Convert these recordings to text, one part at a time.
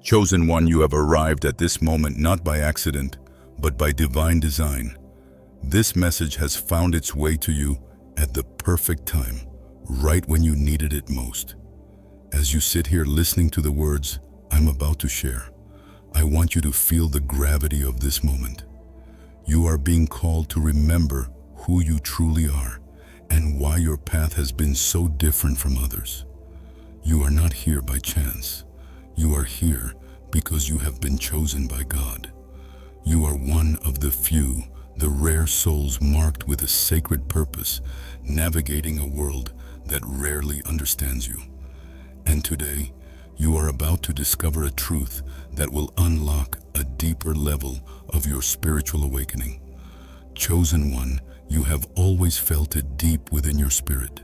Chosen one, you have arrived at this moment not by accident, but by divine design. This message has found its way to you at the perfect time, right when you needed it most. As you sit here listening to the words I'm about to share, I want you to feel the gravity of this moment. You are being called to remember who you truly are and why your path has been so different from others. You are not here by chance. You are here because you have been chosen by God. You are one of the few, the rare souls marked with a sacred purpose, navigating a world that rarely understands you. And today, you are about to discover a truth that will unlock a deeper level of your spiritual awakening. Chosen one, you have always felt it deep within your spirit.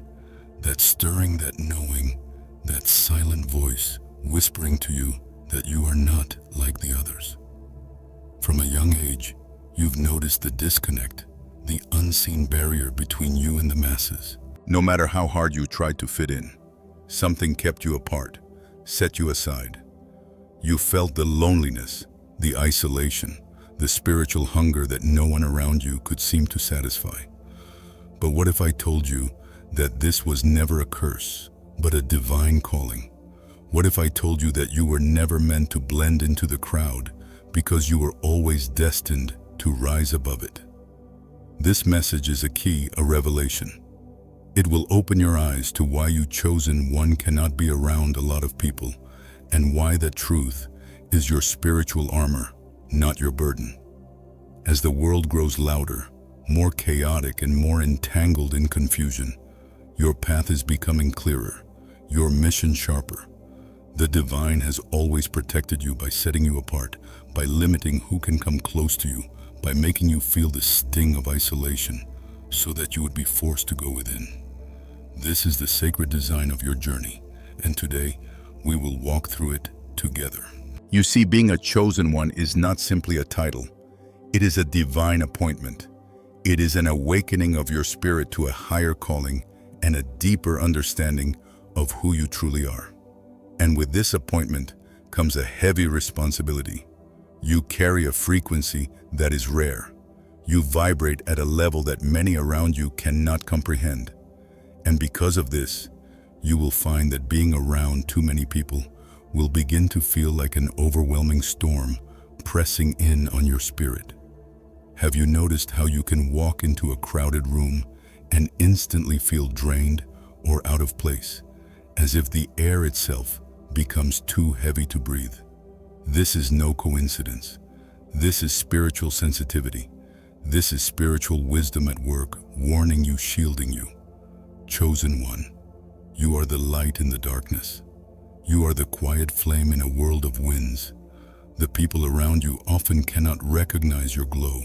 That stirring, that knowing, that silent voice whispering to you that you are not like the others. From a young age, you've noticed the disconnect, the unseen barrier between you and the masses. No matter how hard you tried to fit in, something kept you apart, set you aside. You felt the loneliness, the isolation, the spiritual hunger that no one around you could seem to satisfy. But what if I told you that this was never a curse, but a divine calling? What if I told you that you were never meant to blend into the crowd because you were always destined to rise above it? This message is a key, a revelation. It will open your eyes to why you chosen one cannot be around a lot of people, and why that truth is your spiritual armor, not your burden. As the world grows louder, more chaotic and more entangled in confusion, your path is becoming clearer, your mission sharper. The divine has always protected you by setting you apart, by limiting who can come close to you, by making you feel the sting of isolation, so that you would be forced to go within. This is the sacred design of your journey, and today we will walk through it together. You see, being a chosen one is not simply a title. It is a divine appointment. It is an awakening of your spirit to a higher calling and a deeper understanding of who you truly are. And with this appointment comes a heavy responsibility. You carry a frequency that is rare. You vibrate at a level that many around you cannot comprehend. And because of this, you will find that being around too many people will begin to feel like an overwhelming storm pressing in on your spirit. Have you noticed how you can walk into a crowded room and instantly feel drained or out of place, as if the air itself becomes too heavy to breathe? This is no coincidence. This is spiritual sensitivity. This is spiritual wisdom at work, warning you, shielding you. Chosen one, you are the light in the darkness. You are the quiet flame in a world of winds. The people around you often cannot recognize your glow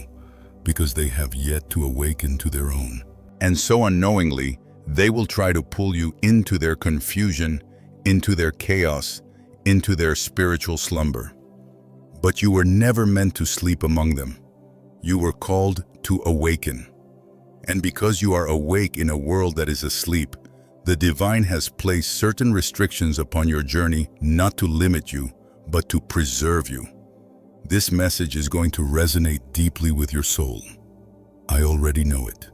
because they have yet to awaken to their own. And so unknowingly, they will try to pull you into their confusion, into their chaos, into their spiritual slumber. But you were never meant to sleep among them. You were called to awaken. And because you are awake in a world that is asleep, the divine has placed certain restrictions upon your journey, not to limit you, but to preserve you. This message is going to resonate deeply with your soul. I already know it.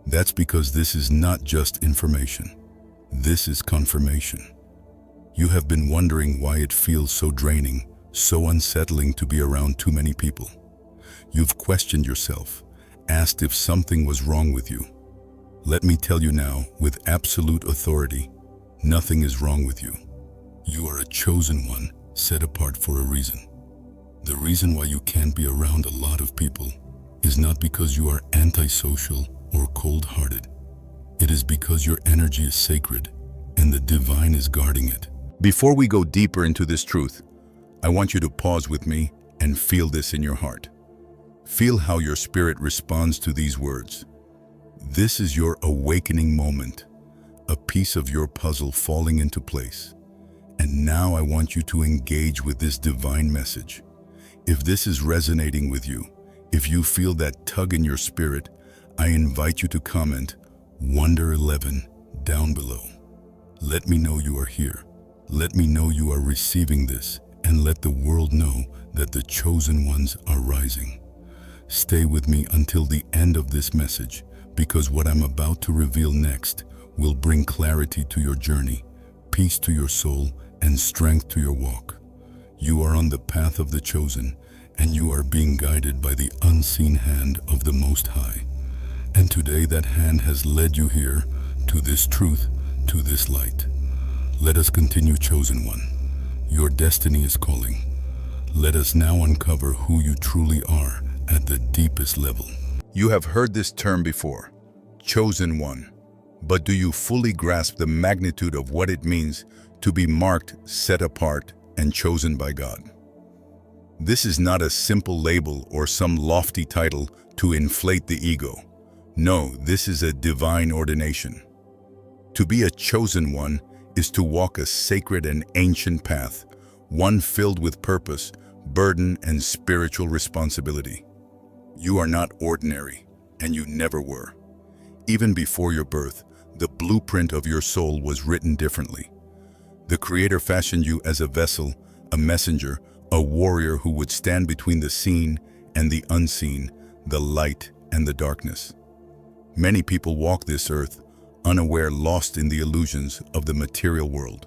That's because this is not just information. This is confirmation. You have been wondering why it feels so draining, so unsettling to be around too many people. You've questioned yourself, asked if something was wrong with you. Let me tell you now, with absolute authority, nothing is wrong with you. You are a chosen one, set apart for a reason. The reason why you can't be around a lot of people is not because you are antisocial or cold-hearted. It is because your energy is sacred and the divine is guarding it. Before we go deeper into this truth, I want you to pause with me and feel this in your heart. Feel how your spirit responds to these words. This is your awakening moment, a piece of your puzzle falling into place. And now I want you to engage with this divine message. If this is resonating with you, if you feel that tug in your spirit, I invite you to comment Wonder 11 down below. Let me know you are here. Let me know you are receiving this and let the world know that the chosen ones are rising. Stay with me until the end of this message, because what I'm about to reveal next will bring clarity to your journey, peace to your soul, and strength to your walk. You are on the path of the chosen, and you are being guided by the unseen hand of the Most High. And today that hand has led you here, to this truth, to this light. Let us continue, chosen one. Your destiny is calling. Let us now uncover who you truly are at the deepest level. You have heard this term before, chosen one. But do you fully grasp the magnitude of what it means to be marked, set apart, and chosen by God? This is not a simple label or some lofty title to inflate the ego. No, this is a divine ordination. To be a chosen one is to walk a sacred and ancient path, one filled with purpose, burden, and spiritual responsibility. You are not ordinary, and you never were. Even before your birth, the blueprint of your soul was written differently. The Creator fashioned you as a vessel, a messenger, a warrior who would stand between the seen and the unseen, the light and the darkness. Many people walk this earth, unaware, lost in the illusions of the material world.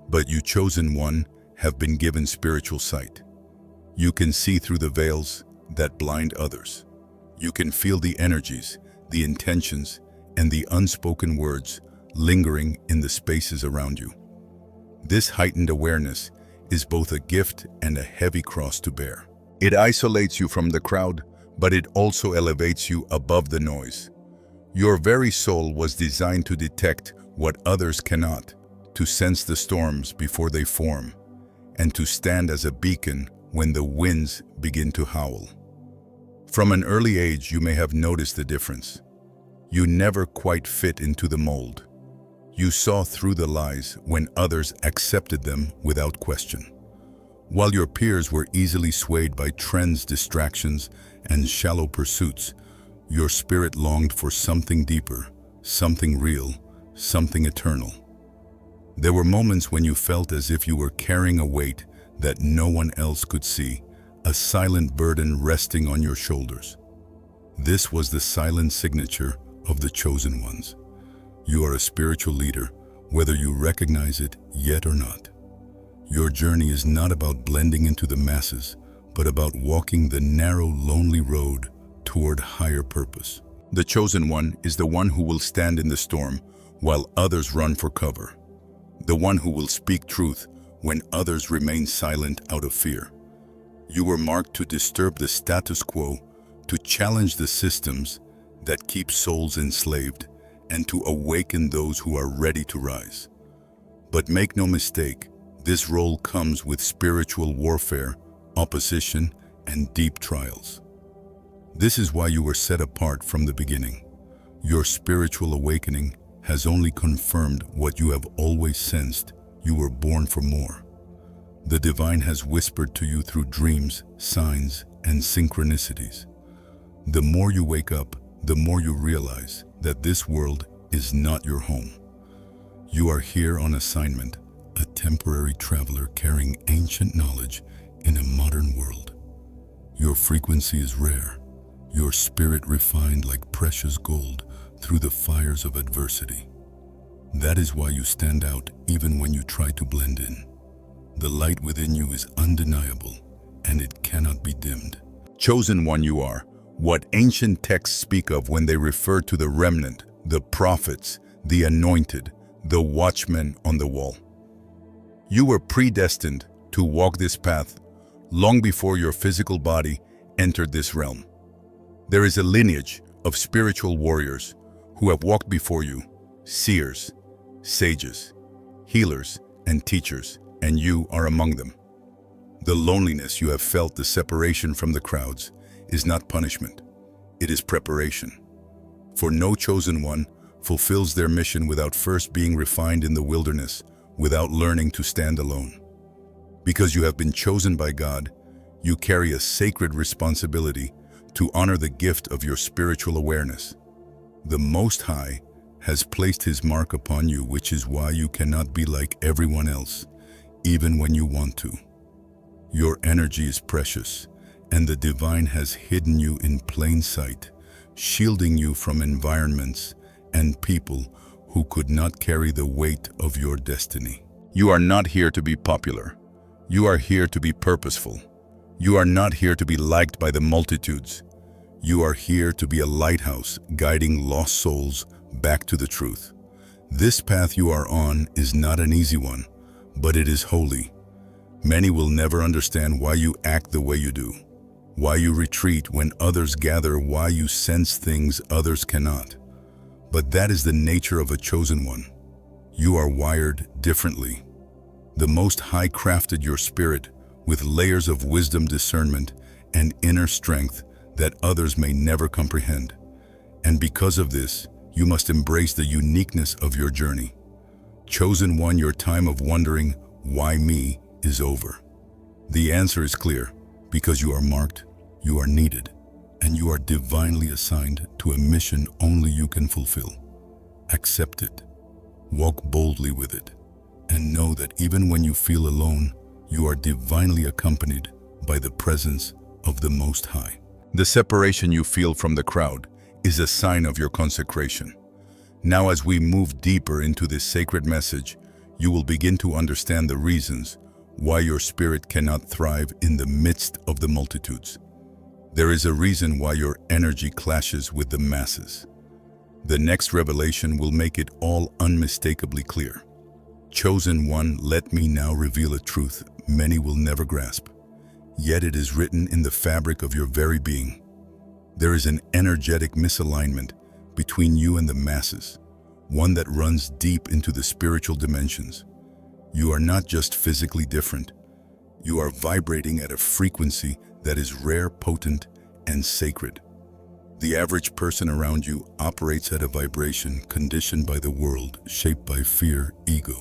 But you, chosen one, have been given spiritual sight. You can see through the veils that blind others. You can feel the energies, the intentions, and the unspoken words lingering in the spaces around you. This heightened awareness is both a gift and a heavy cross to bear. It isolates you from the crowd, but it also elevates you above the noise. Your very soul was designed to detect what others cannot, to sense the storms before they form, and to stand as a beacon when the winds begin to howl. From an early age, you may have noticed the difference. You never quite fit into the mold. You saw through the lies when others accepted them without question. While your peers were easily swayed by trends, distractions, and shallow pursuits, your spirit longed for something deeper, something real, something eternal. There were moments when you felt as if you were carrying a weight that no one else could see, a silent burden resting on your shoulders. This was the silent signature of the chosen ones. You are a spiritual leader, whether you recognize it yet or not. Your journey is not about blending into the masses, but about walking the narrow, lonely road toward higher purpose. The chosen one is the one who will stand in the storm while others run for cover. The one who will speak truth when others remain silent out of fear. You were marked to disturb the status quo, to challenge the systems that keep souls enslaved, and to awaken those who are ready to rise. But make no mistake, this role comes with spiritual warfare, opposition, and deep trials. This is why you were set apart from the beginning. Your spiritual awakening has only confirmed what you have always sensed. You were born for more. The divine has whispered to you through dreams, signs, and synchronicities. The more you wake up, the more you realize that this world is not your home. You are here on assignment, a temporary traveler carrying ancient knowledge in a modern world. Your frequency is rare, your spirit refined like precious gold through the fires of adversity. That is why you stand out even when you try to blend in. The light within you is undeniable, and it cannot be dimmed. Chosen one you are, what ancient texts speak of when they refer to the remnant, the prophets, the anointed, the watchmen on the wall. You were predestined to walk this path long before your physical body entered this realm. There is a lineage of spiritual warriors who have walked before you, seers, sages, healers, and teachers, and you are among them. The loneliness you have felt, the separation from the crowds, is not punishment. It is preparation. For no chosen one fulfills their mission without first being refined in the wilderness, without learning to stand alone. Because you have been chosen by God, you carry a sacred responsibility to honor the gift of your spiritual awareness. The Most High has placed His mark upon you, which is why you cannot be like everyone else, even when you want to. Your energy is precious, and the divine has hidden you in plain sight, shielding you from environments and people who could not carry the weight of your destiny. You are not here to be popular. You are here to be purposeful. You are not here to be liked by the multitudes. You are here to be a lighthouse guiding lost souls back to the truth. This path you are on is not an easy one, but it is holy. Many will never understand why you act the way you do, why you retreat when others gather, why you sense things others cannot. But that is the nature of a chosen one. You are wired differently. The Most High crafted your spirit with layers of wisdom, discernment, and inner strength that others may never comprehend. And because of this, you must embrace the uniqueness of your journey. Chosen one, your time of wondering, why me, is over. The answer is clear, because you are marked, you are needed, and you are divinely assigned to a mission only you can fulfill. Accept it, walk boldly with it, and know that even when you feel alone, you are divinely accompanied by the presence of the Most High. The separation you feel from the crowd is a sign of your consecration. Now, as we move deeper into this sacred message, you will begin to understand the reasons why your spirit cannot thrive in the midst of the multitudes. There is a reason why your energy clashes with the masses. The next revelation will make it all unmistakably clear. Chosen one, let me now reveal a truth many will never grasp. Yet it is written in the fabric of your very being. There is an energetic misalignment between you and the masses, one that runs deep into the spiritual dimensions. You are not just physically different. You are vibrating at a frequency that is rare, potent, and sacred. The average person around you operates at a vibration conditioned by the world, shaped by fear, ego,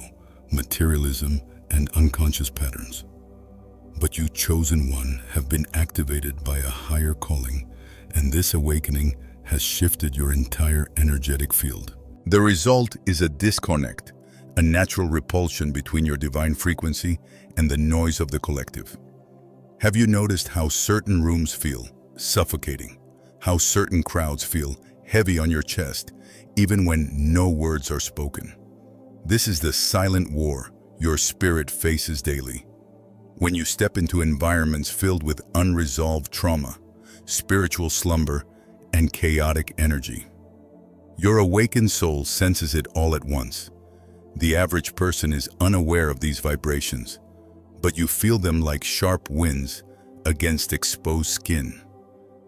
materialism, and unconscious patterns. But you, chosen one, have been activated by a higher calling, and this awakening has shifted your entire energetic field. The result is a disconnect, a natural repulsion between your divine frequency and the noise of the collective. Have you noticed how certain rooms feel suffocating? How certain crowds feel heavy on your chest, even when no words are spoken? This is the silent war your spirit faces daily. When you step into environments filled with unresolved trauma, spiritual slumber, and chaotic energy, your awakened soul senses it all at once. The average person is unaware of these vibrations, but you feel them like sharp winds against exposed skin.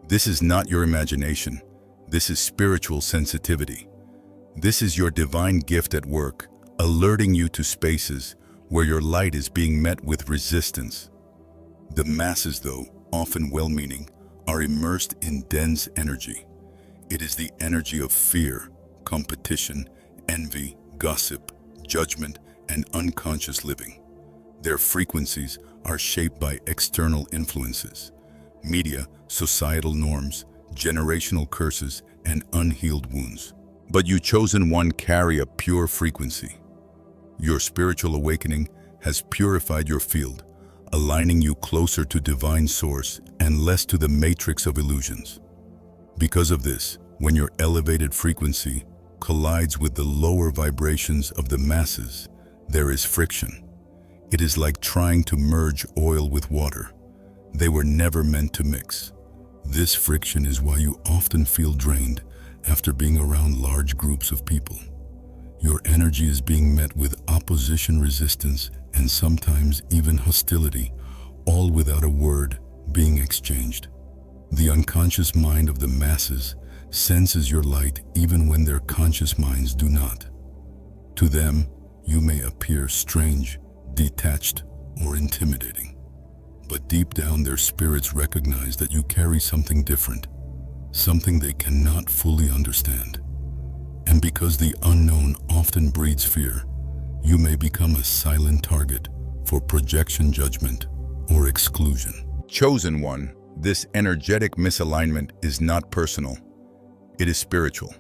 This is not your imagination. This is spiritual sensitivity. This is your divine gift at work, alerting you to spaces where your light is being met with resistance. The masses, though often well-meaning, are immersed in dense energy. It is the energy of fear, competition, envy, gossip, judgment, and unconscious living. Their frequencies are shaped by external influences: media, societal norms, generational curses, and unhealed wounds. But you, chosen one, carry a pure frequency. Your spiritual awakening has purified your field, aligning you closer to divine source and less to the matrix of illusions. Because of this, when your elevated frequency collides with the lower vibrations of the masses, there is friction. It is like trying to merge oil with water. They were never meant to mix. This friction is why you often feel drained after being around large groups of people. Your energy is being met with opposition, resistance, and sometimes even hostility, all without a word being exchanged. The unconscious mind of the masses senses your light even when their conscious minds do not. To them, you may appear strange, detached, or intimidating. But deep down, their spirits recognize that you carry something different, something they cannot fully understand. And because the unknown often breeds fear, you may become a silent target for projection, judgment, or exclusion. Chosen one, this energetic misalignment is not personal. It is spiritual.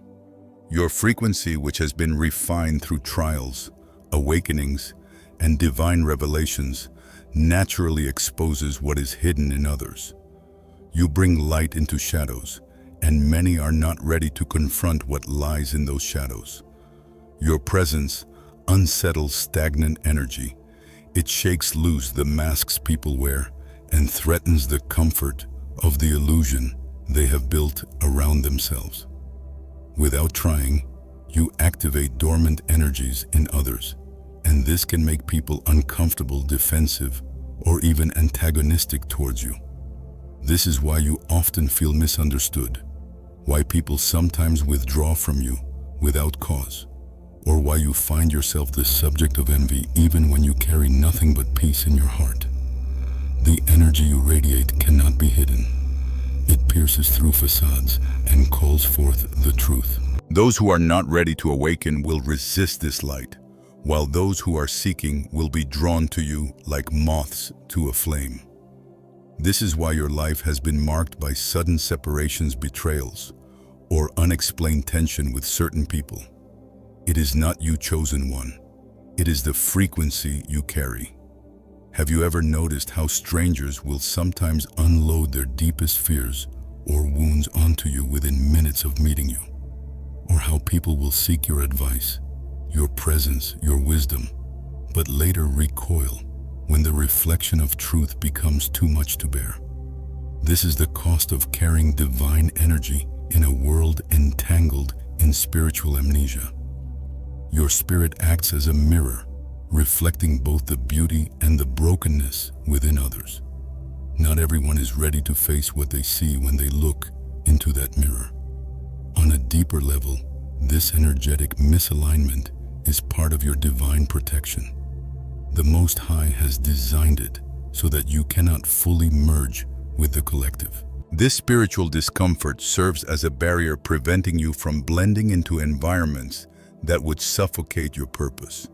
Your frequency, which has been refined through trials, awakenings, and divine revelations, naturally exposes what is hidden in others. You bring light into shadows, and many are not ready to confront what lies in those shadows. Your presence unsettles stagnant energy. It shakes loose the masks people wear and threatens the comfort of the illusion they have built around themselves. Without trying, you activate dormant energies in others, and this can make people uncomfortable, defensive, or even antagonistic towards you. This is why you often feel misunderstood, why people sometimes withdraw from you without cause, or why you find yourself the subject of envy even when you carry nothing but peace in your heart. The energy you radiate cannot be hidden. It pierces through facades and calls forth the truth. Those who are not ready to awaken will resist this light, while those who are seeking will be drawn to you like moths to a flame. This is why your life has been marked by sudden separations, betrayals, or unexplained tension with certain people. It is not you, chosen one. It is the frequency you carry. Have you ever noticed how strangers will sometimes unload their deepest fears or wounds onto you within minutes of meeting you? Or how people will seek your advice, your presence, your wisdom, but later recoil when the reflection of truth becomes too much to bear? This is the cost of carrying divine energy in a world entangled in spiritual amnesia. Your spirit acts as a mirror, reflecting both the beauty and the brokenness within others. Not everyone is ready to face what they see when they look into that mirror. On a deeper level, this energetic misalignment is part of your divine protection. The Most High has designed it so that you cannot fully merge with the collective. This spiritual discomfort serves as a barrier preventing you from blending into environments that would suffocate your purpose.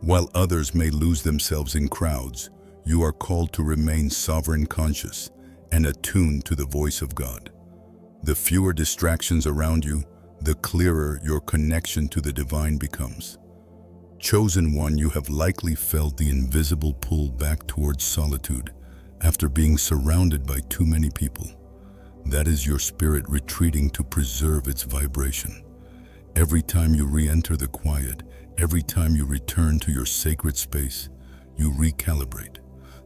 While others may lose themselves in crowds, you are called to remain sovereign, conscious, and attuned to the voice of God. The fewer distractions around you, the clearer your connection to the divine becomes. Chosen one, you have likely felt the invisible pull back towards solitude after being surrounded by too many people. That is your spirit retreating to preserve its vibration. Every time you re-enter the quiet, every time you return to your sacred space, you recalibrate.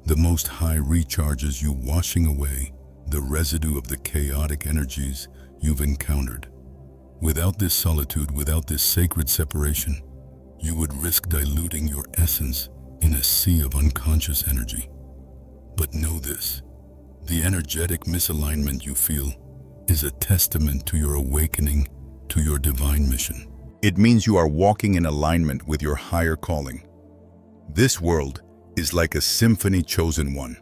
The Most High recharges you, washing away the residue of the chaotic energies you've encountered. Without this solitude, without this sacred separation, you would risk diluting your essence in a sea of unconscious energy. But know this, the energetic misalignment you feel is a testament to your awakening to your divine mission. It means you are walking in alignment with your higher calling. This world is like a symphony, chosen one,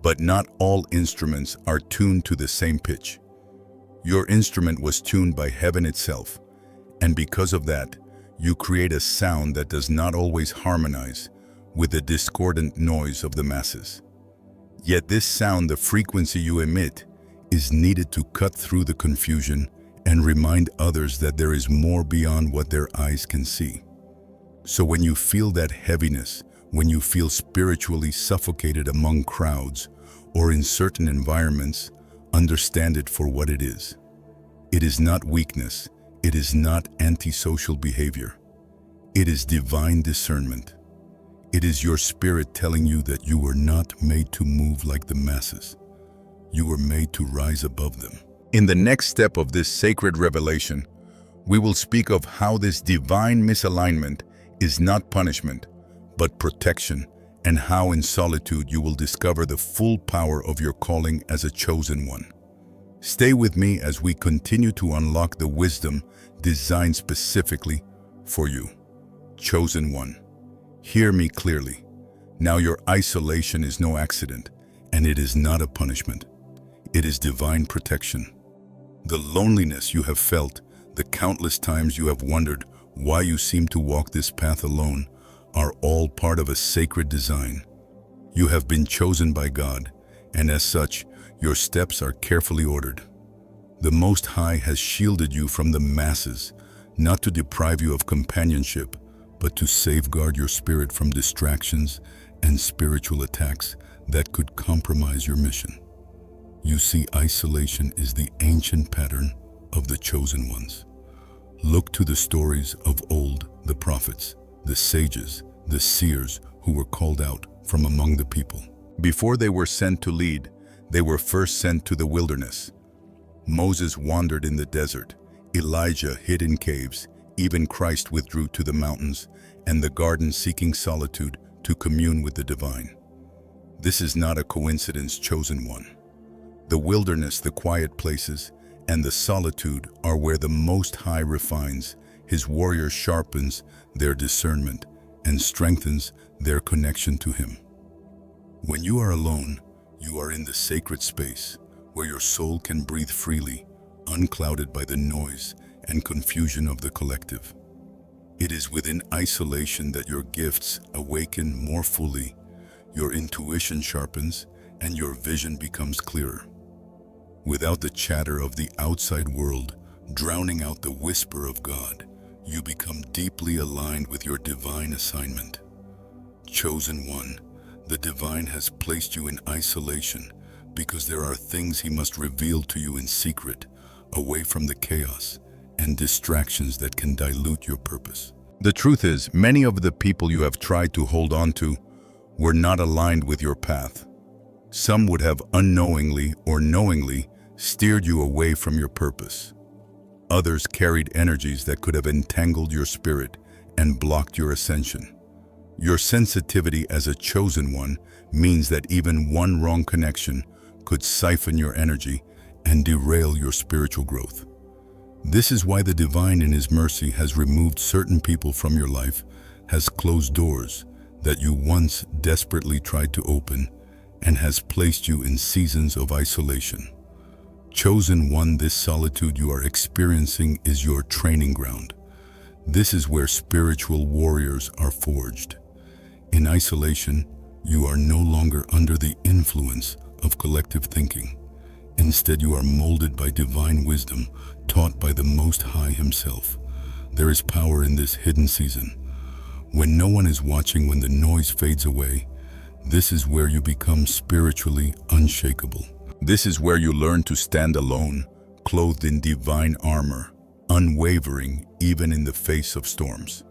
but not all instruments are tuned to the same pitch. Your instrument was tuned by heaven itself, and because of that, you create a sound that does not always harmonize with the discordant noise of the masses. Yet this sound, the frequency you emit, is needed to cut through the confusion and remind others that there is more beyond what their eyes can see. So when you feel that heaviness, when you feel spiritually suffocated among crowds or in certain environments, understand it for what it is. It is not weakness. It is not antisocial behavior. It is divine discernment. It is your spirit telling you that you were not made to move like the masses. You were made to rise above them. In the next step of this sacred revelation, we will speak of how this divine misalignment is not punishment, but protection, and how in solitude you will discover the full power of your calling as a chosen one. Stay with me as we continue to unlock the wisdom designed specifically for you. Chosen one, hear me clearly. Now your isolation is no accident, and it is not a punishment. It is divine protection. The loneliness you have felt, the countless times you have wondered why you seem to walk this path alone, are all part of a sacred design. You have been chosen by God, and as such, your steps are carefully ordered. The Most High has shielded you from the masses, not to deprive you of companionship, but to safeguard your spirit from distractions and spiritual attacks that could compromise your mission. You see, isolation is the ancient pattern of the chosen ones. Look to the stories of old, the prophets, the sages, the seers who were called out from among the people. Before they were sent to lead, they were first sent to the wilderness. Moses wandered in the desert, Elijah hid in caves, even Christ withdrew to the mountains and the garden seeking solitude to commune with the divine. This is not a coincidence, chosen one. The wilderness, the quiet places, and the solitude are where the Most High refines His warriors, sharpens their discernment, and strengthens their connection to Him. When you are alone, you are in the sacred space where your soul can breathe freely, unclouded by the noise and confusion of the collective. It is within isolation that your gifts awaken more fully, your intuition sharpens, and your vision becomes clearer. Without the chatter of the outside world drowning out the whisper of God, you become deeply aligned with your divine assignment. Chosen one, the divine has placed you in isolation because there are things He must reveal to you in secret, away from the chaos and distractions that can dilute your purpose. The truth is, many of the people you have tried to hold on to were not aligned with your path. Some would have unknowingly or knowingly steered you away from your purpose. Others carried energies that could have entangled your spirit and blocked your ascension. Your sensitivity as a chosen one means that even one wrong connection could siphon your energy and derail your spiritual growth. This is why the divine in His mercy has removed certain people from your life, has closed doors that you once desperately tried to open, and has placed you in seasons of isolation. Chosen one, this solitude you are experiencing is your training ground. This is where spiritual warriors are forged. In isolation, you are no longer under the influence of collective thinking. Instead, you are molded by divine wisdom taught by the Most High Himself. There is power in this hidden season. When no one is watching, when the noise fades away, this is where you become spiritually unshakable. This is where you learn to stand alone, clothed in divine armor, unwavering even in the face of storms.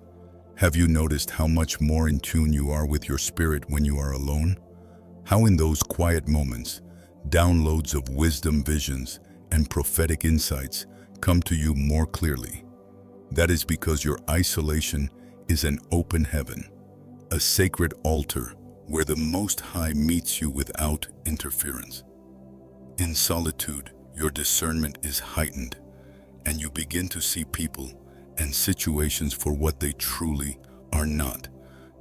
Have you noticed how much more in tune you are with your spirit when you are alone? How in those quiet moments, downloads of wisdom, visions, and prophetic insights come to you more clearly. That is because your isolation is an open heaven, a sacred altar where the Most High meets you without interference. In solitude, your discernment is heightened, and you begin to see people and situations for what they truly are not,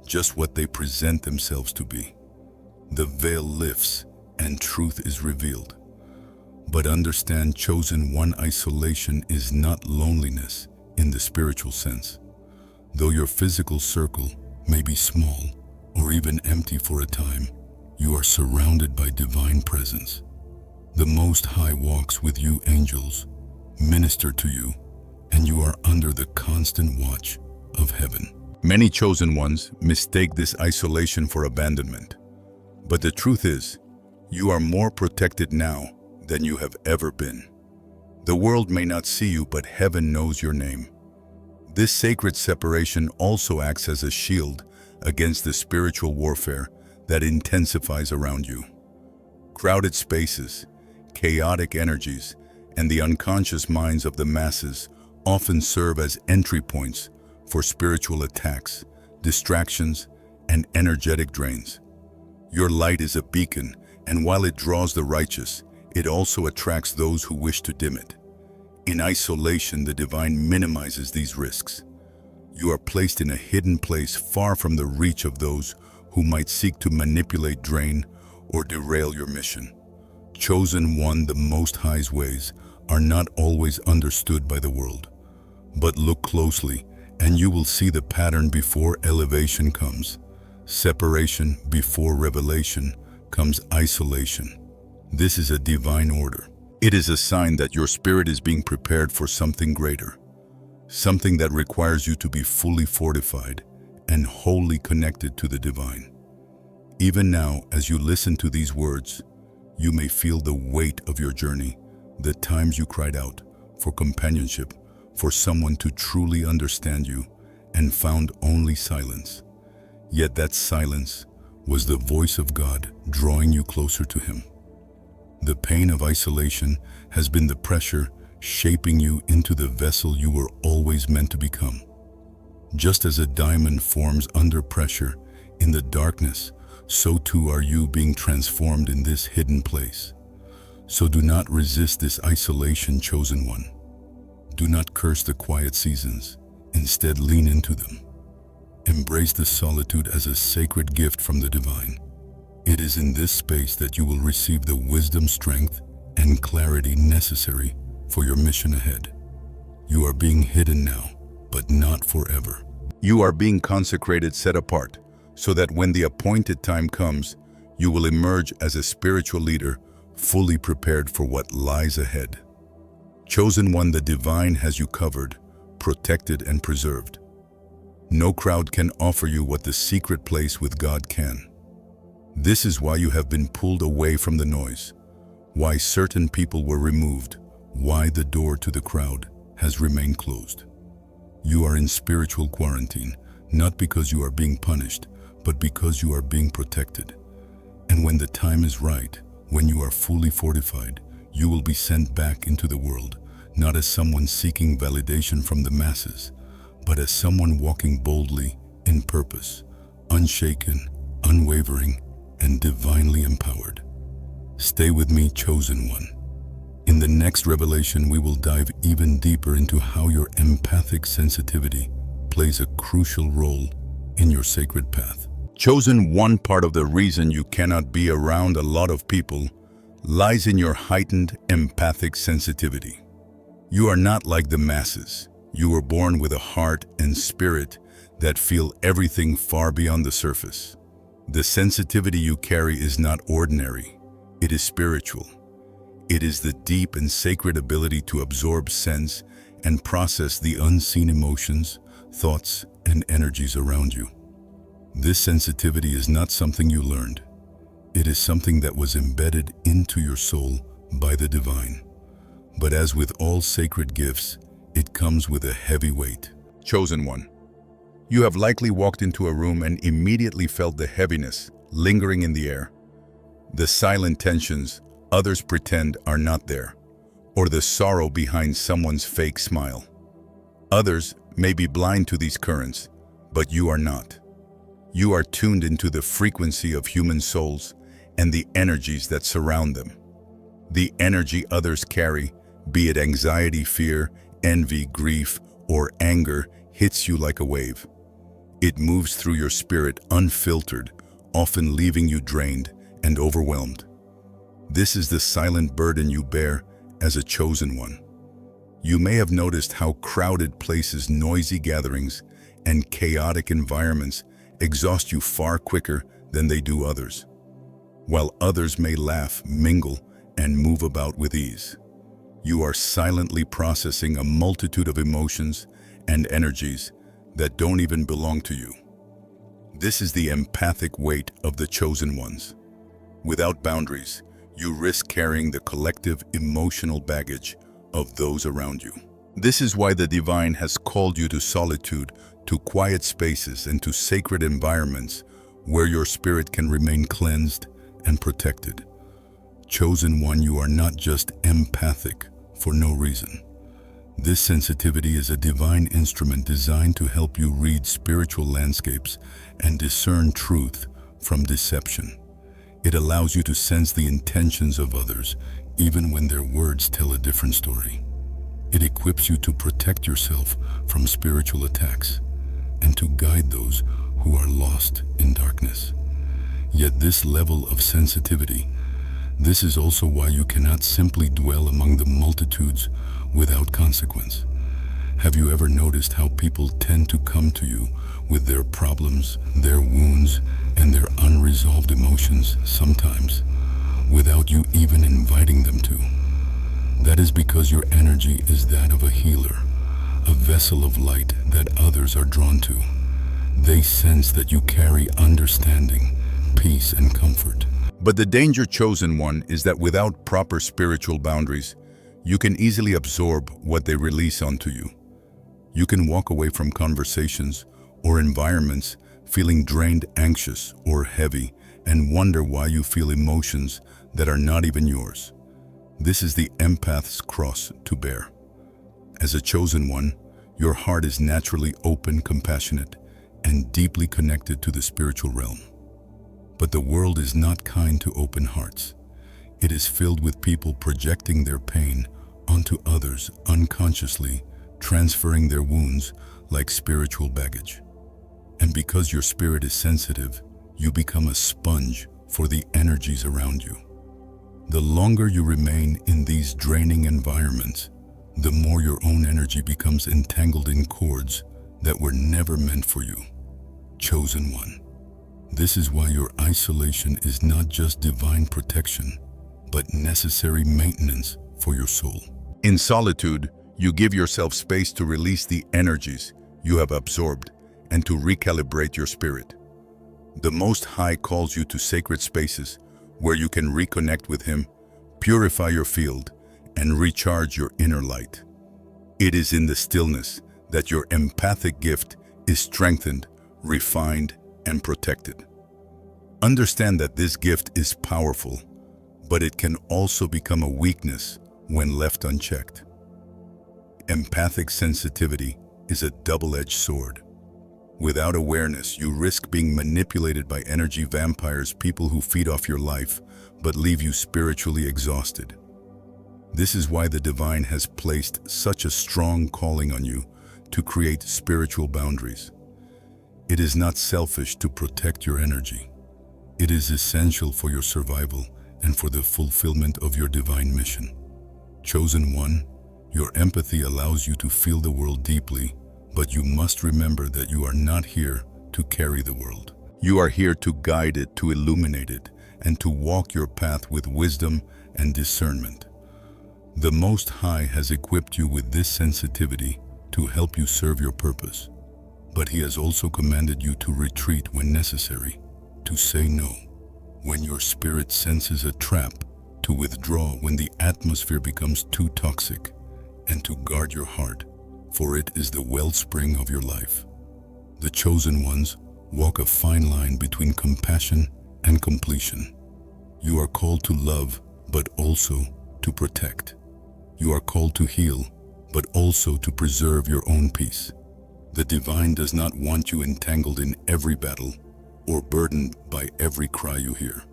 just what they present themselves to be. The veil lifts and truth is revealed. But understand, chosen one, isolation is not loneliness in the spiritual sense. Though your physical circle may be small or even empty for a time, you are surrounded by divine presence. The Most High walks with you, angels minister to you, and you are under the constant watch of heaven. Many chosen ones mistake this isolation for abandonment. But the truth is, you are more protected now than you have ever been. The world may not see you, but heaven knows your name. This sacred separation also acts as a shield against the spiritual warfare that intensifies around you. Crowded spaces, chaotic energies, and the unconscious minds of the masses often serve as entry points for spiritual attacks, distractions, and energetic drains. Your light is a beacon, and while it draws the righteous, it also attracts those who wish to dim it. In isolation, the divine minimizes these risks. You are placed in a hidden place far from the reach of those who might seek to manipulate, drain, or derail your mission. Chosen one, the Most High's ways are not always understood by the world. But look closely, and you will see the pattern. Before elevation comes separation, before revelation comes isolation. This is a divine order. It is a sign that your spirit is being prepared for something greater, something that requires you to be fully fortified and wholly connected to the divine. Even now, as you listen to these words, you may feel the weight of your journey, the times you cried out for companionship, for someone to truly understand you, and found only silence. Yet that silence was the voice of God drawing you closer to Him. The pain of isolation has been the pressure shaping you into the vessel you were always meant to become. Just as a diamond forms under pressure in the darkness, so too are you being transformed in this hidden place. So do not resist this isolation, chosen one. Do not curse the quiet seasons. Instead, lean into them. Embrace the solitude as a sacred gift from the divine. It is in this space that you will receive the wisdom, strength, and clarity necessary for your mission ahead. You are being hidden now, but not forever. You are being consecrated, set apart, so that when the appointed time comes, you will emerge as a spiritual leader, fully prepared for what lies ahead. Chosen one, the divine has you covered, protected, and preserved. No crowd can offer you what the secret place with God can. This is why you have been pulled away from the noise, why certain people were removed, why the door to the crowd has remained closed. You are in spiritual quarantine, not because you are being punished, but because you are being protected. And when the time is right, when you are fully fortified, you will be sent back into the world, not as someone seeking validation from the masses, but as someone walking boldly in purpose, unshaken, unwavering, and divinely empowered. Stay with me, chosen one. In the next revelation, we will dive even deeper into how your empathic sensitivity plays a crucial role in your sacred path. Chosen one, part of the reason you cannot be around a lot of people lies in your heightened empathic sensitivity. You are not like the masses. You were born with a heart and spirit that feel everything far beyond the surface. The sensitivity you carry is not ordinary. It is spiritual. It is the deep and sacred ability to absorb, sense, and process the unseen emotions, thoughts, and energies around you. This sensitivity is not something you learned. It is something that was embedded into your soul by the divine. But as with all sacred gifts, it comes with a heavy weight. Chosen one, you have likely walked into a room and immediately felt the heaviness lingering in the air. The silent tensions others pretend are not there, or the sorrow behind someone's fake smile. Others may be blind to these currents, but you are not. You are tuned into the frequency of human souls and the energies that surround them. The energy others carry, be it anxiety, fear, envy, grief, or anger, hits you like a wave. It moves through your spirit unfiltered, often leaving you drained and overwhelmed. This is the silent burden you bear as a chosen one. You may have noticed how crowded places, noisy gatherings, and chaotic environments exhaust you far quicker than they do others, while others may laugh, mingle, and move about with ease. You are silently processing a multitude of emotions and energies that don't even belong to you. This is the empathic weight of the chosen ones. Without boundaries, you risk carrying the collective emotional baggage of those around you. This is why the divine has called you to solitude, to quiet spaces, and to sacred environments where your spirit can remain cleansed and protected. Chosen one, you are not just empathic for no reason. This sensitivity is a divine instrument designed to help you read spiritual landscapes and discern truth from deception. It allows you to sense the intentions of others, even when their words tell a different story. It equips you to protect yourself from spiritual attacks and to guide those who are lost in darkness. Yet this level of sensitivity, this is also why you cannot simply dwell among the multitudes without consequence. Have you ever noticed how people tend to come to you with their problems, their wounds, and their unresolved emotions, sometimes without you even inviting them to? That is because your energy is that of a healer, a vessel of light that others are drawn to. They sense that you carry understanding, peace and comfort. But the danger, chosen one, is that without proper spiritual boundaries, you can easily absorb what they release onto you. You can walk away from conversations or environments feeling drained, anxious, or heavy, and wonder why you feel emotions that are not even yours. This is the empath's cross to bear. As a chosen one, your heart is naturally open, compassionate, and deeply connected to the spiritual realm. But the world is not kind to open hearts. It is filled with people projecting their pain onto others unconsciously, transferring their wounds like spiritual baggage. And because your spirit is sensitive, you become a sponge for the energies around you. The longer you remain in these draining environments, the more your own energy becomes entangled in cords that were never meant for you. Chosen one. This is why your isolation is not just divine protection, but necessary maintenance for your soul. In solitude, you give yourself space to release the energies you have absorbed and to recalibrate your spirit. The Most High calls you to sacred spaces where you can reconnect with Him, purify your field, and recharge your inner light. It is in the stillness that your empathic gift is strengthened, refined, and protected. Understand that this gift is powerful, but it can also become a weakness when left unchecked. Empathic sensitivity is a double-edged sword. Without awareness, you risk being manipulated by energy vampires, people who feed off your life but leave you spiritually exhausted. This is why the divine has placed such a strong calling on you to create spiritual boundaries. It is not selfish to protect your energy. It is essential for your survival and for the fulfillment of your divine mission. Chosen one, your empathy allows you to feel the world deeply, but you must remember that you are not here to carry the world. You are here to guide it, to illuminate it, and to walk your path with wisdom and discernment. The Most High has equipped you with this sensitivity to help you serve your purpose, but He has also commanded you to retreat when necessary, to say no when your spirit senses a trap, to withdraw when the atmosphere becomes too toxic, and to guard your heart, for it is the wellspring of your life. The chosen ones walk a fine line between compassion and completion. You are called to love, but also to protect. You are called to heal, but also to preserve your own peace. The divine does not want you entangled in every battle or burdened by every cry you hear.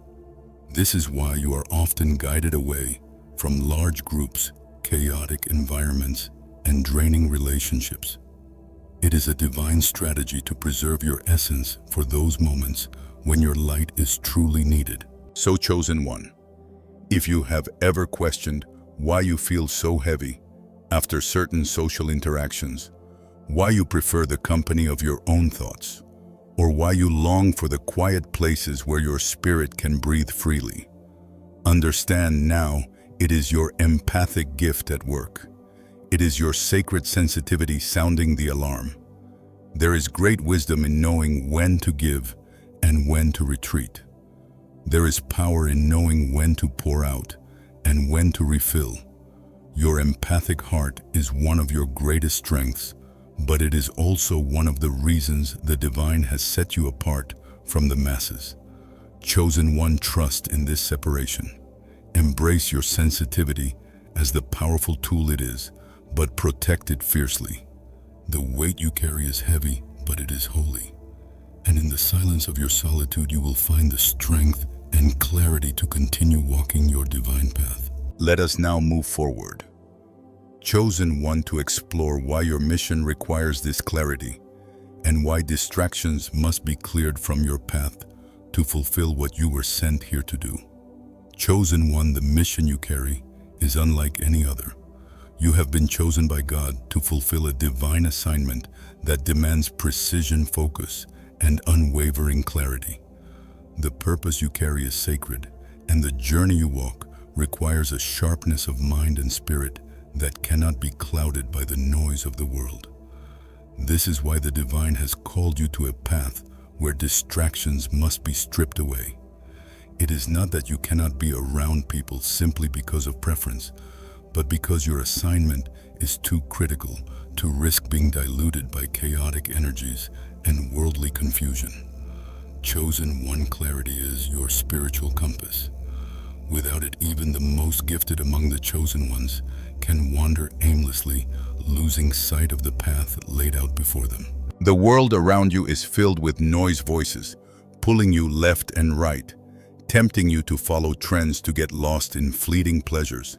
This is why you are often guided away from large groups, chaotic environments, and draining relationships. It is a divine strategy to preserve your essence for those moments when your light is truly needed. So, chosen one, if you have ever questioned why you feel so heavy after certain social interactions, why you prefer the company of your own thoughts, or why you long for the quiet places where your spirit can breathe freely, understand now it is your empathic gift at work. It is your sacred sensitivity sounding the alarm. There is great wisdom in knowing when to give and when to retreat. There is power in knowing when to pour out and when to refill. Your empathic heart is one of your greatest strengths, but it is also one of the reasons the divine has set you apart from the masses. Chosen one, trust in this separation. Embrace your sensitivity as the powerful tool it is, but protect it fiercely. The weight you carry is heavy, but it is holy. And in the silence of your solitude, you will find the strength and clarity to continue walking your divine path. Let us now move forward. Chosen one, to explore why your mission requires this clarity and why distractions must be cleared from your path to fulfill what you were sent here to do. Chosen one, the mission you carry is unlike any other. You have been chosen by God to fulfill a divine assignment that demands precision, focus, and unwavering clarity. The purpose you carry is sacred, and the journey you walk requires a sharpness of mind and spirit that cannot be clouded by the noise of the world. This is why the divine has called you to a path where distractions must be stripped away. It is not that you cannot be around people simply because of preference, but because your assignment is too critical to risk being diluted by chaotic energies and worldly confusion. Chosen one, clarity is your spiritual compass. Without it, even the most gifted among the chosen ones can wander aimlessly, losing sight of the path laid out before them. The world around you is filled with noise voices, pulling you left and right, tempting you to follow trends, to get lost in fleeting pleasures,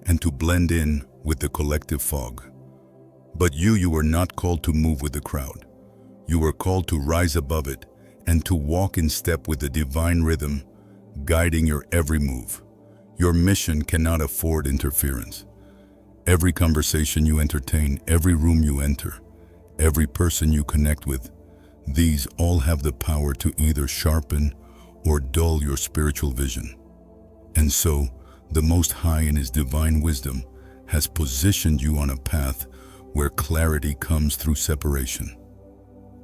and to blend in with the collective fog. But you were not called to move with the crowd. You were called to rise above it and to walk in step with the divine rhythm, guiding your every move. Your mission cannot afford interference. Every conversation you entertain, every room you enter, every person you connect with, these all have the power to either sharpen or dull your spiritual vision. And so, the Most High in His divine wisdom has positioned you on a path where clarity comes through separation.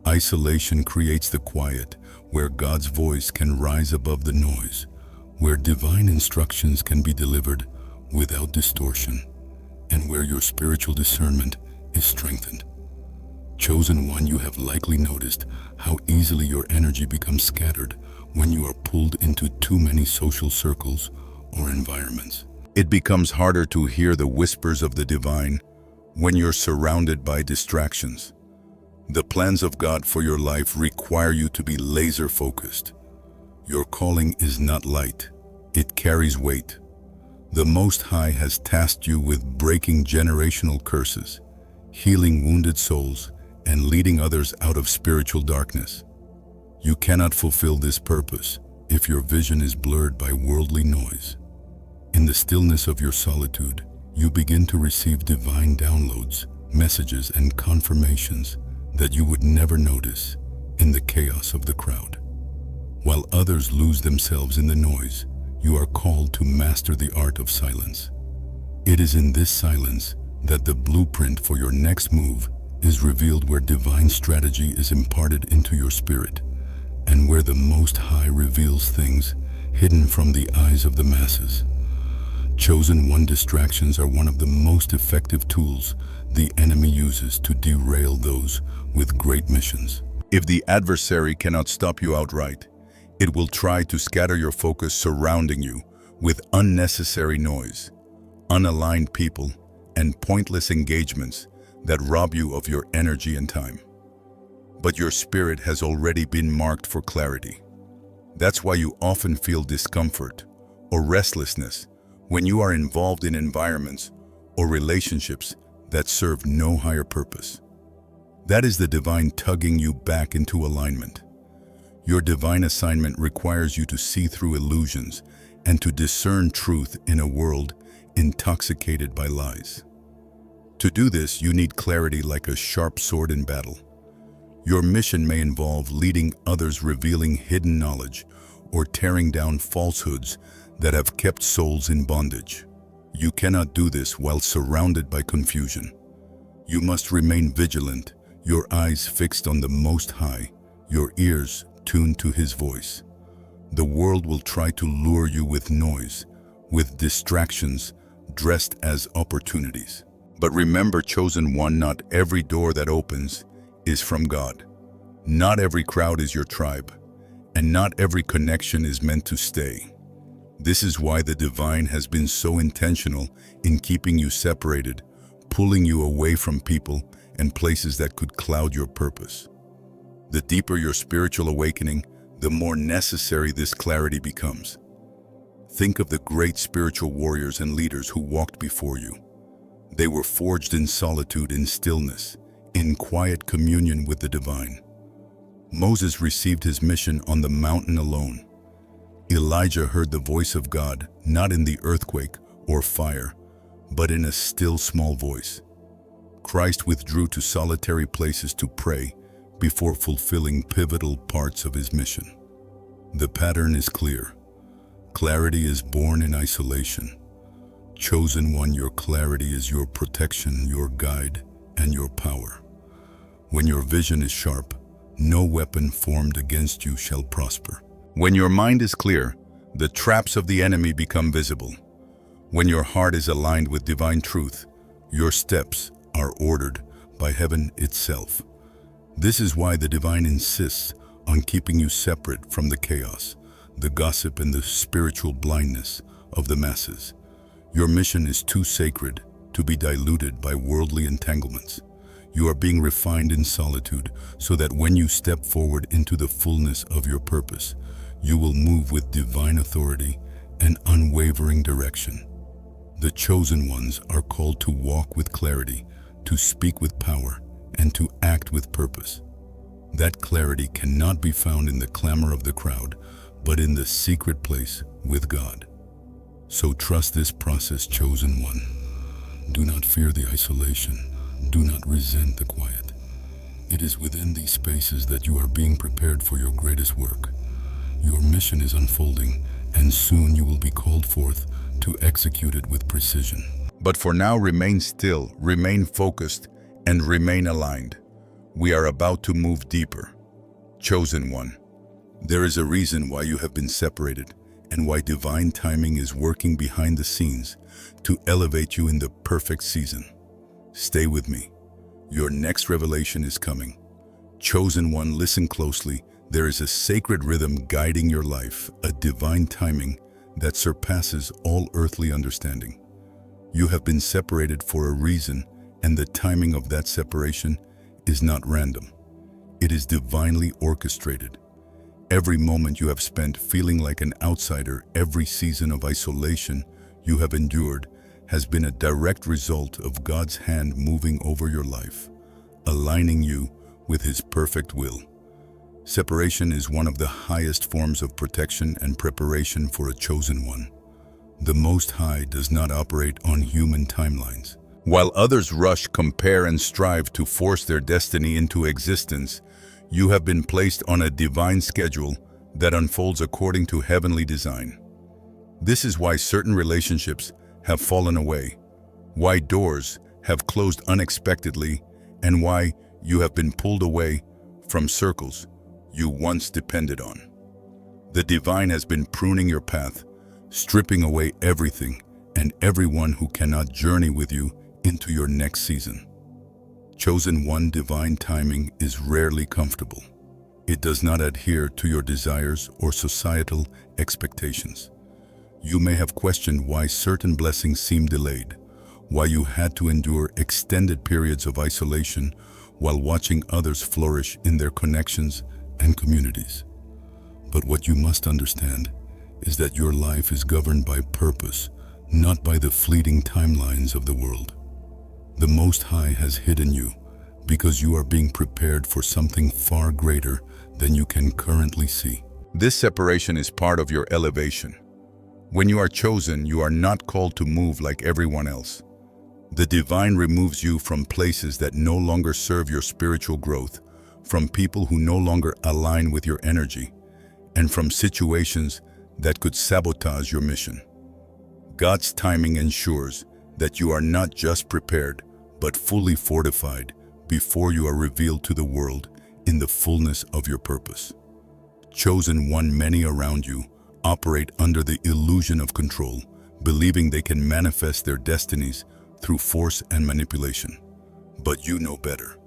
Isolation creates the quiet, where God's voice can rise above the noise, where divine instructions can be delivered without distortion, and where your spiritual discernment is strengthened. Chosen one, you have likely noticed how easily your energy becomes scattered when you are pulled into too many social circles or environments. It becomes harder to hear the whispers of the divine when you're surrounded by distractions. The plans of God for your life require you to be laser-focused. Your calling is not light, it carries weight. The Most High has tasked you with breaking generational curses, healing wounded souls, and leading others out of spiritual darkness. You cannot fulfill this purpose if your vision is blurred by worldly noise. In the stillness of your solitude, you begin to receive divine downloads, messages, and confirmations that you would never notice in the chaos of the crowd. While others lose themselves in the noise, you are called to master the art of silence. It is in this silence that the blueprint for your next move is revealed, where divine strategy is imparted into your spirit, and where the Most High reveals things hidden from the eyes of the masses. Chosen one, distractions are one of the most effective tools the enemy uses to derail those with great missions. If the adversary cannot stop you outright, it will try to scatter your focus, surrounding you with unnecessary noise, unaligned people, and pointless engagements that rob you of your energy and time. But your spirit has already been marked for clarity. That's why you often feel discomfort or restlessness when you are involved in environments or relationships that serve no higher purpose. That is the divine tugging you back into alignment. Your divine assignment requires you to see through illusions and to discern truth in a world intoxicated by lies. To do this, you need clarity like a sharp sword in battle. Your mission may involve leading others, revealing hidden knowledge, or tearing down falsehoods that have kept souls in bondage. You cannot do this while surrounded by confusion. You must remain vigilant, your eyes fixed on the Most High, your ears tuned to His voice. The world will try to lure you with noise, with distractions dressed as opportunities. But remember, chosen one, not every door that opens is from God. Not every crowd is your tribe, and not every connection is meant to stay. This is why the divine has been so intentional in keeping you separated, pulling you away from people and places that could cloud your purpose. The deeper your spiritual awakening, the more necessary this clarity becomes. Think of the great spiritual warriors and leaders who walked before you. They were forged in solitude, in stillness, in quiet communion with the divine. Moses received his mission on the mountain alone. Elijah heard the voice of God, not in the earthquake or fire, but in a still small voice. Christ withdrew to solitary places to pray before fulfilling pivotal parts of His mission. The pattern is clear. Clarity is born in isolation. Chosen one, your clarity is your protection, your guide, and your power. When your vision is sharp, No weapon formed against you shall prosper. When your mind is clear, the traps of the enemy become visible. When your heart is aligned with divine truth, your steps are ordered by heaven itself. This is why the divine insists on keeping you separate from the chaos, the gossip, and the spiritual blindness of the masses. Your mission is too sacred to be diluted by worldly entanglements. You are being refined in solitude so that when you step forward into the fullness of your purpose, you will move with divine authority and unwavering direction. The chosen ones are called to walk with clarity, to speak with power, and to act with purpose. That clarity cannot be found in the clamor of the crowd, but in the secret place with God. So trust this process, chosen one. Do not fear the isolation. Do not resent the quiet. It is within these spaces that you are being prepared for your greatest work. Your mission is unfolding, and soon you will be called forth to execute it with precision. But for now, remain still, remain focused, and remain aligned. We are about to move deeper. Chosen one, there is a reason why you have been separated and why divine timing is working behind the scenes to elevate you in the perfect season. Stay with me. Your next revelation is coming. Chosen one, listen closely. There is a sacred rhythm guiding your life, a divine timing that surpasses all earthly understanding. You have been separated for a reason, and the timing of that separation is not random. It is divinely orchestrated. Every moment you have spent feeling like an outsider, every season of isolation you have endured, has been a direct result of God's hand moving over your life, aligning you with His perfect will. Separation is one of the highest forms of protection and preparation for a chosen one. The Most High does not operate on human timelines. While others rush, compare, and strive to force their destiny into existence, you have been placed on a divine schedule that unfolds according to heavenly design. This is why certain relationships have fallen away, why doors have closed unexpectedly, and why you have been pulled away from circles you once depended on. The divine has been pruning your path, stripping away everything and everyone who cannot journey with you into your next season. Chosen one, divine timing is rarely comfortable. It does not adhere to your desires or societal expectations. You may have questioned why certain blessings seem delayed, why you had to endure extended periods of isolation while watching others flourish in their connections and communities. But what you must understand is that your life is governed by purpose, not by the fleeting timelines of the world. The Most High has hidden you because you are being prepared for something far greater than you can currently see. This separation is part of your elevation. When you are chosen, you are not called to move like everyone else. The divine removes you from places that no longer serve your spiritual growth, from people who no longer align with your energy, and from situations that could sabotage your mission. God's timing ensures that you are not just prepared, but fully fortified before you are revealed to the world in the fullness of your purpose. Chosen one, many around you operate under the illusion of control, believing they can manifest their destinies through force and manipulation. But you know better.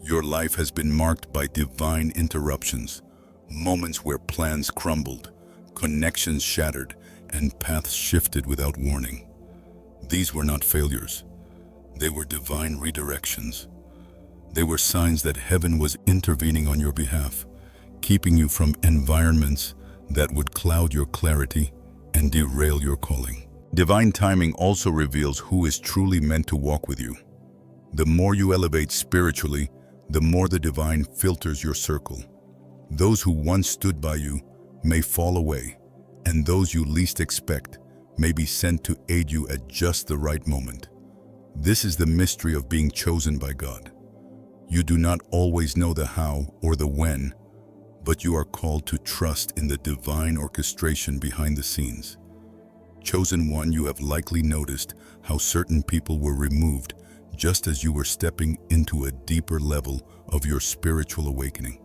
Your life has been marked by divine interruptions, moments where plans crumbled, connections shattered, and paths shifted without warning. These were not failures. They were divine redirections. They were signs that heaven was intervening on your behalf, keeping you from environments that would cloud your clarity and derail your calling. Divine timing also reveals who is truly meant to walk with you. The more you elevate spiritually, the more the divine filters your circle. Those who once stood by you may fall away, and those you least expect may be sent to aid you at just the right moment. This is the mystery of being chosen by God. You do not always know the how or the when, but you are called to trust in the divine orchestration behind the scenes. Chosen one, you have likely noticed how certain people were removed just as you were stepping into a deeper level of your spiritual awakening.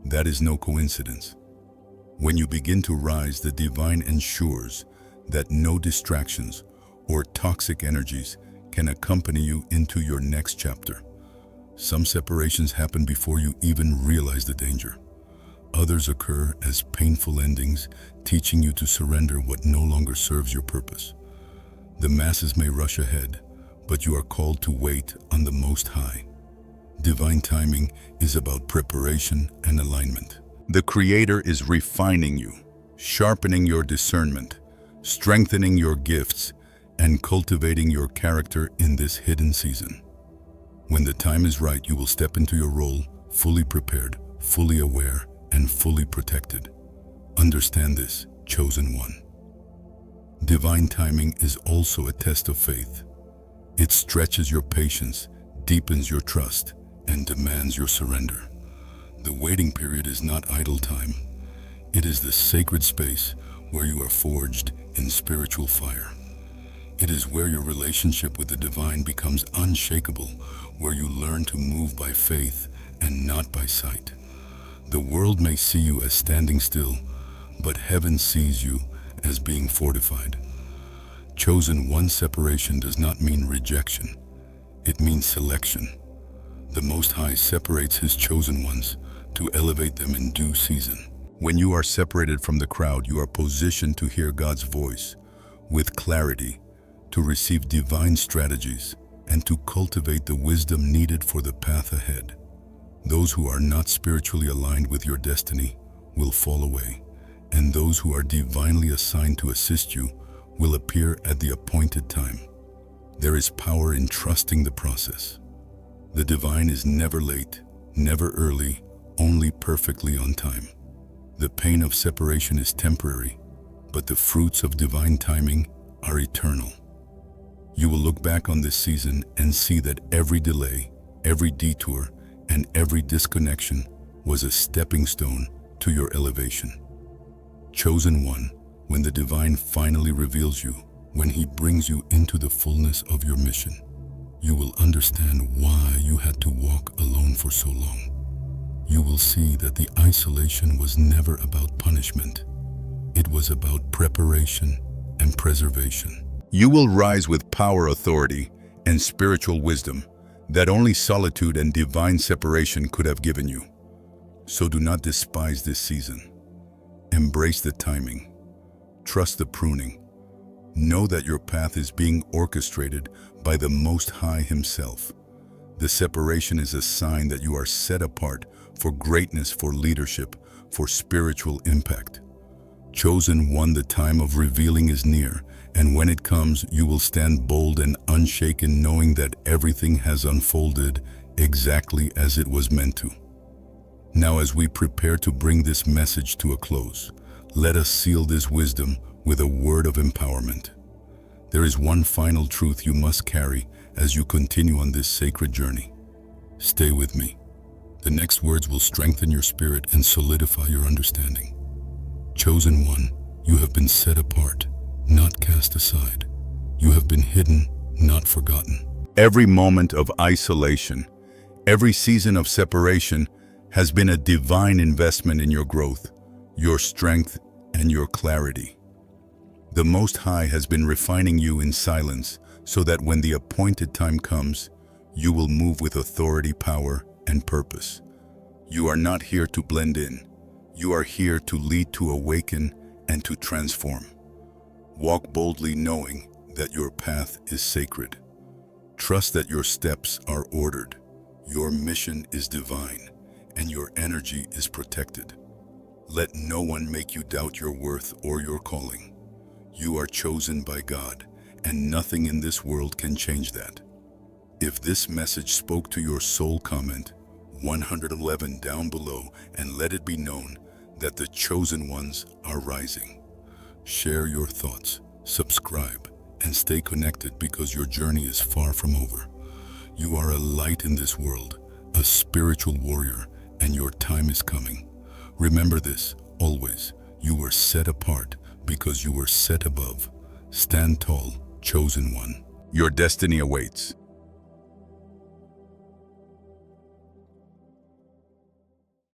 That is no coincidence. When you begin to rise, the divine ensures that no distractions or toxic energies can accompany you into your next chapter. Some separations happen before you even realize the danger. Others occur as painful endings, teaching you to surrender what no longer serves your purpose. The masses may rush ahead, but you are called to wait on the Most High. Divine timing is about preparation and alignment. The Creator is refining you, sharpening your discernment, strengthening your gifts, and cultivating your character in this hidden season. When the time is right, you will step into your role, fully prepared, fully aware, and fully protected. Understand this, chosen one. Divine timing is also a test of faith. It stretches your patience, deepens your trust, and demands your surrender. The waiting period is not idle time. It is the sacred space where you are forged in spiritual fire. It is where your relationship with the divine becomes unshakable, where you learn to move by faith and not by sight. The world may see you as standing still, but heaven sees you as being fortified. Chosen one, separation does not mean rejection. It means selection. The Most High separates His chosen ones to elevate them in due season. When you are separated from the crowd, you are positioned to hear God's voice with clarity, to receive divine strategies, and to cultivate the wisdom needed for the path ahead. Those who are not spiritually aligned with your destiny will fall away, and those who are divinely assigned to assist you will appear at the appointed time. There is power in trusting the process. The divine is never late, never early, only perfectly on time. The pain of separation is temporary, but the fruits of divine timing are eternal. You will look back on this season and see that every delay, every detour, and every disconnection was a stepping stone to your elevation. Chosen one, when the divine finally reveals you, when He brings you into the fullness of your mission, you will understand why you had to walk alone for so long. You will see that the isolation was never about punishment. It was about preparation and preservation. You will rise with power, authority, and spiritual wisdom that only solitude and divine separation could have given you. So do not despise this season. Embrace the timing. Trust the pruning. Know that your path is being orchestrated by the Most High Himself. The separation is a sign that you are set apart for greatness, for leadership, for spiritual impact. Chosen one, the time of revealing is near, and when it comes, you will stand bold and unshaken, knowing that everything has unfolded exactly as it was meant to. Now, as we prepare to bring this message to a close, let us seal this wisdom with a word of empowerment. There is one final truth you must carry as you continue on this sacred journey. Stay with me. The next words will strengthen your spirit and solidify your understanding. Chosen one, you have been set apart, not cast aside. You have been hidden, not forgotten. Every moment of isolation, every season of separation has been a divine investment in your growth, your strength, and your clarity. The Most High has been refining you in silence so that when the appointed time comes, you will move with authority, power, and purpose. You are not here to blend in. You are here to lead, to awaken, and to transform. Walk boldly knowing that your path is sacred. Trust that your steps are ordered. Your mission is divine, and your energy is protected. Let no one make you doubt your worth or your calling. You are chosen by God, and nothing in this world can change that. If this message spoke to your soul, comment 111 down below and let it be known that the chosen ones are rising. Share your thoughts, subscribe, and stay connected because your journey is far from over. You are a light in this world, a spiritual warrior, and your time is coming. Remember this, always, you were set apart because you were set above. Stand tall, chosen one. Your destiny awaits.